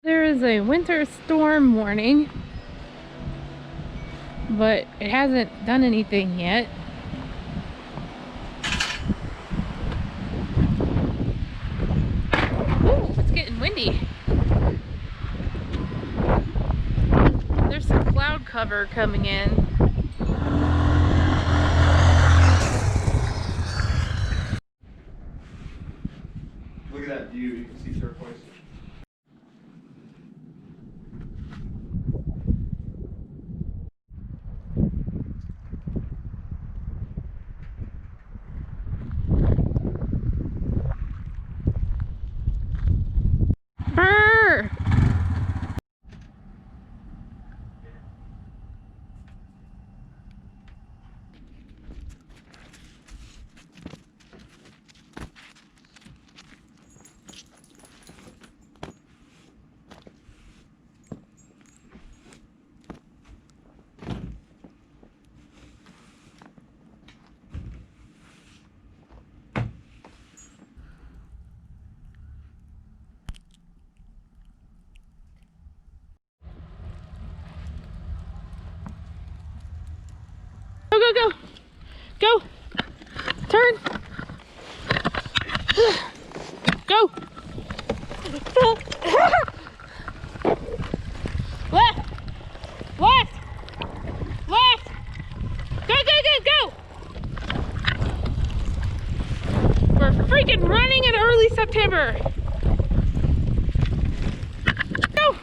There is a winter storm warning, but it hasn't done anything yet. Ooh, it's getting windy. There's some cloud cover coming in. Look at that view, you can see turquoise. Brr! Go, go, go! Go! Turn! Go! Left! Left! Left! Go, go, go, go! We're freaking running in early September! Go!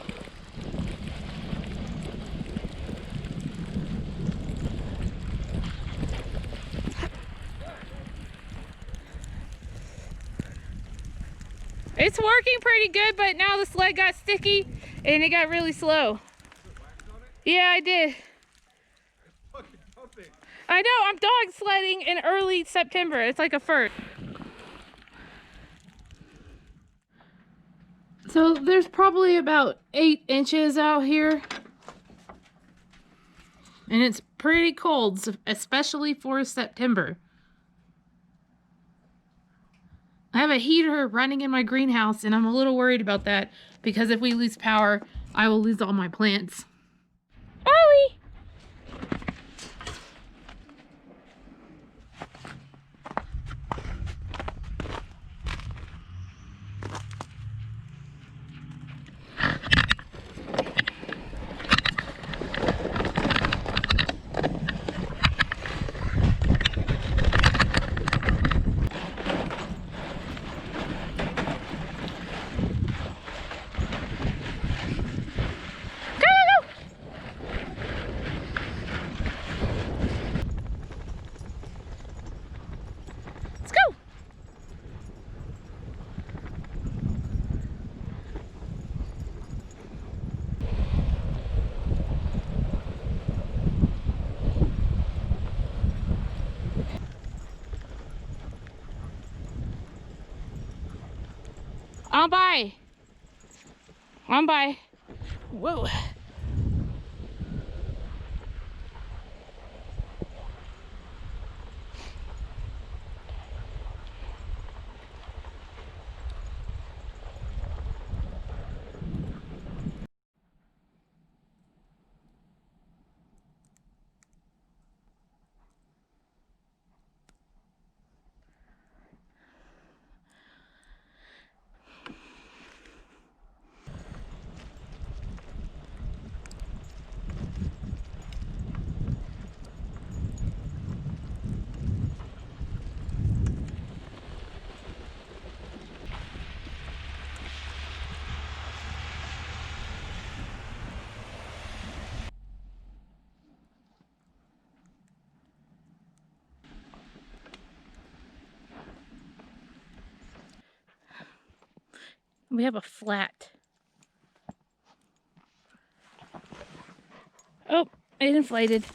It's working pretty good, but now the sled got sticky and it got really slow. Yeah, I did. I know, I'm dog sledding in early September. It's like a first. So there's probably about 8 inches out here. And it's pretty cold, especially for September. I have a heater running in my greenhouse and I'm a little worried about that because if we lose power, I will lose all my plants. Ollie! On by. On by. Whoa. We have a flat. Oh, it inflated.